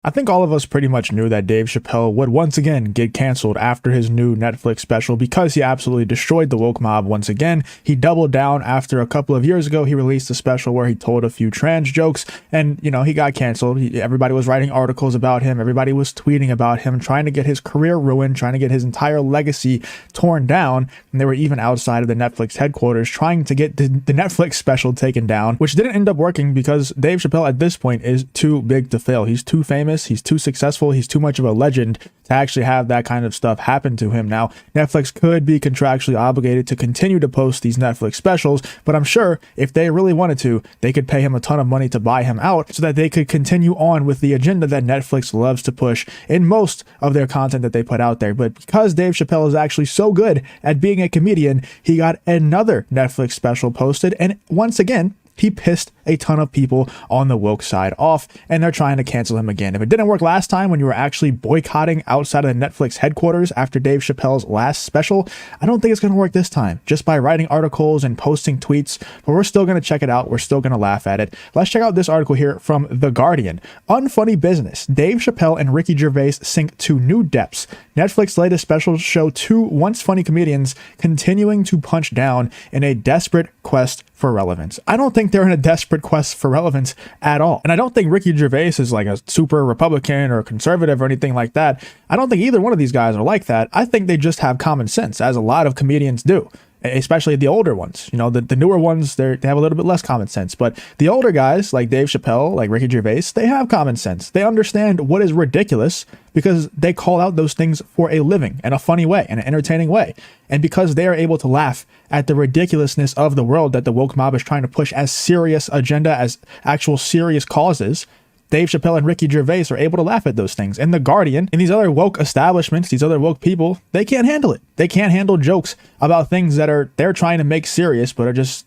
I think all of us pretty much knew that Dave Chappelle would once again get canceled after his new Netflix special because he absolutely destroyed the woke mob once again. He doubled down after a couple of years ago. He released a special where he told a few trans jokes and, he got canceled. Everybody was writing articles about him. Everybody was tweeting about him, trying to get his career ruined, trying to get his entire legacy torn down. And they were even outside of the Netflix headquarters trying to get the Netflix special taken down, which didn't end up working because Dave Chappelle at this point is too big to fail. He's too famous. He's too successful. He's too much of a legend to actually have that kind of stuff happen to him. Now, Netflix could be contractually obligated to continue to post these Netflix specials, but I'm sure if they really wanted to, they could pay him a ton of money to buy him out so that they could continue on with the agenda that Netflix loves to push in most of their content that they put out there. But because Dave Chappelle is actually so good at being a comedian, he got another Netflix special posted, and once again, he pissed a ton of people on the woke side off, and they're trying to cancel him again. If it didn't work last time when you were actually boycotting outside of the Netflix headquarters after Dave Chappelle's last special, I don't think it's going to work this time, just by writing articles and posting tweets, but we're still going to check it out. We're still going to laugh at it. Let's check out this article here from The Guardian. Unfunny business. Dave Chappelle and Ricky Gervais sink to new depths. Netflix latest specials show two once funny comedians continuing to punch down in a desperate quest for relevance. I don't think they're in a desperate quest for relevance at all. And I don't think Ricky Gervais is like a super Republican or conservative or anything like that. I don't think either one of these guys are like that. I think they just have common sense, as a lot of comedians do. Especially the older ones, the newer ones, they have a little bit less common sense. But the older guys like Dave Chappelle, like Ricky Gervais, they have common sense. They understand what is ridiculous because they call out those things for a living in a funny way, in an entertaining way. And because they are able to laugh at the ridiculousness of the world that the woke mob is trying to push as serious agenda, as actual serious causes, Dave Chappelle and Ricky Gervais are able to laugh at those things. And The Guardian and these other woke establishments, these other woke people, they can't handle it. They can't handle jokes about things that they're trying to make serious, but are just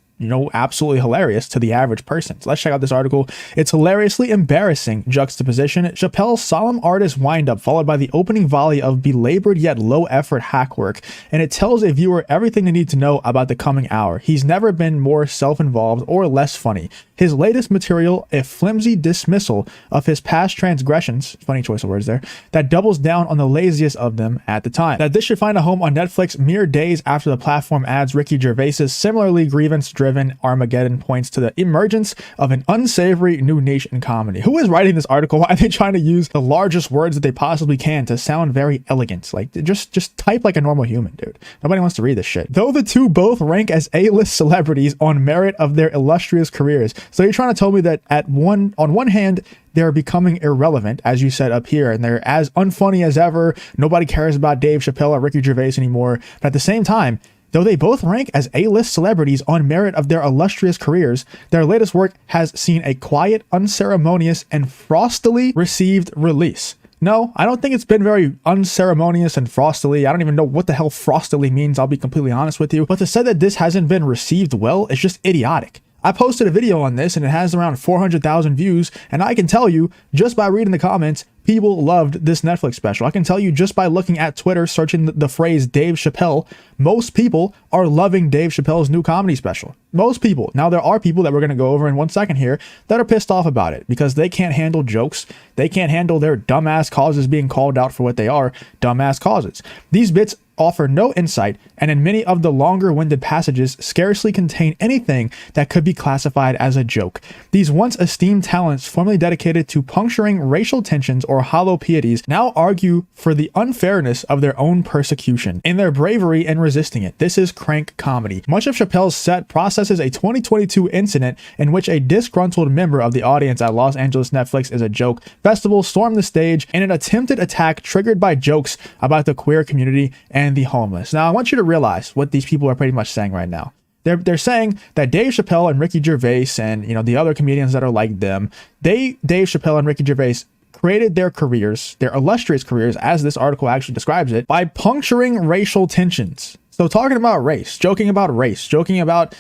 absolutely hilarious to the average person. So let's check out this article. It's hilariously embarrassing juxtaposition. Chappelle's solemn artist windup followed by the opening volley of belabored yet low effort hack work. And it tells a viewer everything they need to know about the coming hour. He's never been more self-involved or less funny. His latest material, a flimsy dismissal of his past transgressions, funny choice of words there, that doubles down on the laziest of them at the time. That this should find a home on Netflix mere days after the platform adds Ricky Gervais's similarly grievance-driven Armageddon points to the emergence of an unsavory new niche in comedy. Who is writing this article? Why are they trying to use the largest words that they possibly can to sound very elegant? Like, just type like a normal human, dude. Nobody wants to read this shit. Though the two both rank as A-list celebrities on merit of their illustrious careers. So you're trying to tell me that on one hand, they're becoming irrelevant, as you said up here, and they're as unfunny as ever. Nobody cares about Dave Chappelle or Ricky Gervais anymore. But at the same time, though they both rank as A-list celebrities on merit of their illustrious careers, their latest work has seen a quiet, unceremonious, and frostily received release. No, I don't think it's been very unceremonious and frostily. I don't even know what the hell frostily means, I'll be completely honest with you. But to say that this hasn't been received well is just idiotic. I posted a video on this and it has around 400,000 views, and I can tell you, just by reading the comments, people loved this Netflix special. I can tell you just by looking at Twitter, searching the phrase Dave Chappelle, most people are loving Dave Chappelle's new comedy special. Most people. Now, there are people that we're going to go over in 1 second here that are pissed off about it because they can't handle jokes. They can't handle their dumbass causes being called out for what they are, dumbass causes. These bits offer no insight, and in many of the longer-winded passages scarcely contain anything that could be classified as a joke. These once esteemed talents formerly dedicated to puncturing racial tensions or hollow pieties now argue for the unfairness of their own persecution in their bravery in resisting it. This is crank comedy. Much of Chappelle's set processes a 2022 incident in which a disgruntled member of the audience at Los Angeles Netflix is a joke festival stormed the stage in an attempted attack triggered by jokes about the queer community and the homeless. Now, I want you to realize what these people are pretty much saying right now. They're saying that Dave Chappelle and Ricky Gervais and the other comedians that are like them, Dave Chappelle and Ricky Gervais created their careers, their illustrious careers, as this article actually describes it, by puncturing racial tensions. So talking about race, joking about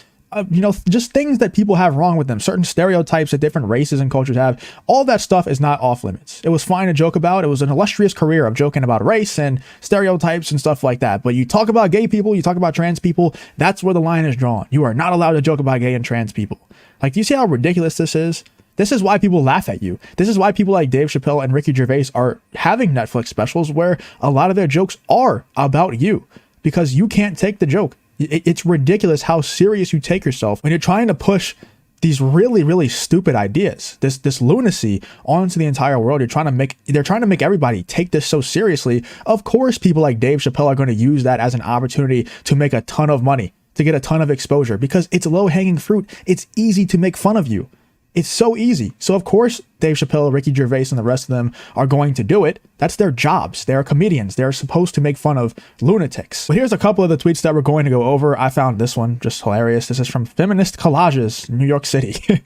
just things that people have wrong with them, certain stereotypes that different races and cultures have, all that stuff is not off limits. It was fine to joke about. It was an illustrious career of joking about race and stereotypes and stuff like that. But you talk about gay people, you talk about trans people, that's where the line is drawn. You are not allowed to joke about gay and trans people. Like, do you see how ridiculous this is? This is why people laugh at you. This is why people like Dave Chappelle and Ricky Gervais are having Netflix specials where a lot of their jokes are about you, because you can't take the joke. It's ridiculous how serious you take yourself when you're trying to push these really, really stupid ideas, this lunacy onto the entire world. They're trying to make everybody take this so seriously. Of course, people like Dave Chappelle are going to use that as an opportunity to make a ton of money, to get a ton of exposure, because it's low hanging fruit. It's easy to make fun of you. It's so easy. So of course, Dave Chappelle, Ricky Gervais, and the rest of them are going to do it. That's their jobs. They're comedians. They're supposed to make fun of lunatics. But here's a couple of the tweets that we're going to go over. I found this one just hilarious. This is from Feminist Collages, New York City.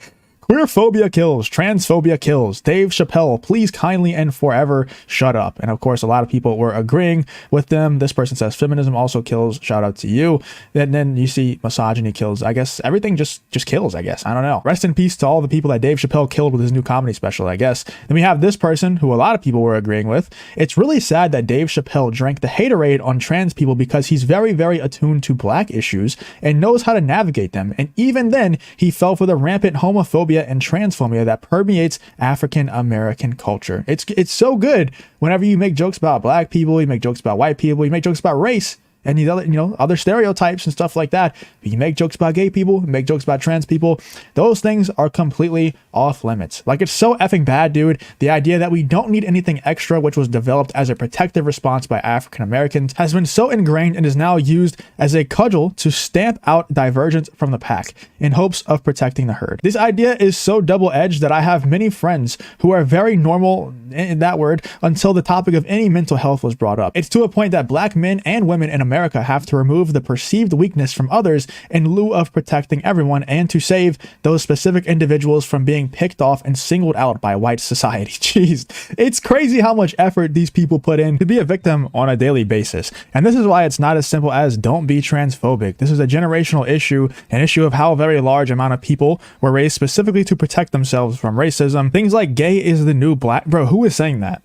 Queerphobia kills, transphobia kills. Dave Chappelle, please kindly and forever shut up. And of course, a lot of people were agreeing with them. This person says feminism also kills. Shout out to you. And then you see misogyny kills. I guess everything just kills, I guess. I don't know. Rest in peace to all the people that Dave Chappelle killed with his new comedy special, I guess. Then we have this person who a lot of people were agreeing with. It's really sad that Dave Chappelle drank the haterade on trans people because he's very, very attuned to black issues and knows how to navigate them. And even then, he fell for the rampant homophobia and transphobia that permeates African American culture. It's so good whenever you make jokes about black people, you make jokes about white people, you make jokes about race and these other, other stereotypes and stuff like that. But you make jokes about gay people, you make jokes about trans people. Those things are completely off limits. Like, it's so effing bad, dude. The idea that we don't need anything extra, which was developed as a protective response by African Americans, has been so ingrained and is now used as a cudgel to stamp out divergence from the pack in hopes of protecting the herd. This idea is so double-edged that I have many friends who are very normal in that word until the topic of any mental health was brought up. It's to a point that black men and women in America have to remove the perceived weakness from others in lieu of protecting everyone, and to save those specific individuals from being picked off and singled out by white society. Jeez, it's crazy how much effort these people put in to be a victim on a daily basis. And this is why it's not as simple as don't be transphobic. This is a generational issue, an issue of how a very large amount of people were raised specifically to protect themselves from racism. Things like gay is the new black. Bro, who is saying that?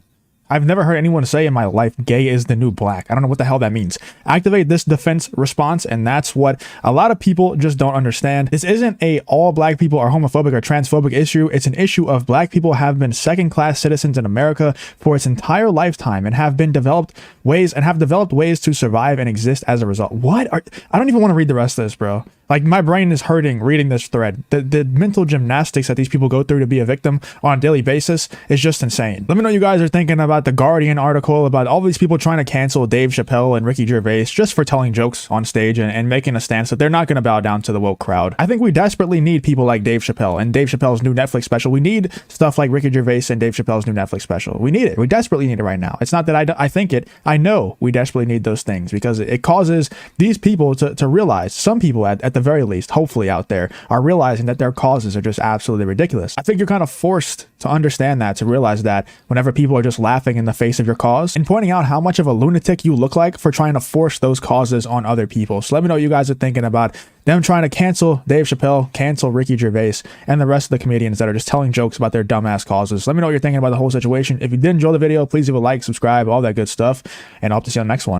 I've never heard anyone say in my life, gay is the new black. I don't know what the hell that means. Activate this defense response, and that's what a lot of people just don't understand. This isn't a all black people are homophobic or transphobic issue. It's an issue of black people have been second-class citizens in America for its entire lifetime and have developed ways to survive and exist as a result. I don't even want to read the rest of this, bro. Like, my brain is hurting reading this thread. The mental gymnastics that these people go through to be a victim on a daily basis is just insane. Let me know what you guys are thinking about the Guardian article about all these people trying to cancel Dave Chappelle and Ricky Gervais just for telling jokes on stage and making a stance that they're not going to bow down to the woke crowd. I think we desperately need people like Dave Chappelle and Dave Chappelle's new Netflix special. We need stuff like Ricky Gervais and Dave Chappelle's new Netflix special. We need it. We desperately need it right now. It's not that I think it. I know we desperately need those things because it causes these people to realize, some people at the very least, hopefully out there, are realizing that their causes are just absolutely ridiculous. I think you're kind of forced to understand that, to realize that whenever people are just laughing in the face of your cause and pointing out how much of a lunatic you look like for trying to force those causes on other people. So let me know what you guys are thinking about them trying to cancel Dave Chappelle, cancel Ricky Gervais, and the rest of the comedians that are just telling jokes about their dumbass causes. Let me know what you're thinking about the whole situation. If you did enjoy the video, please leave a like, subscribe, all that good stuff, and I hope to see you on the next one.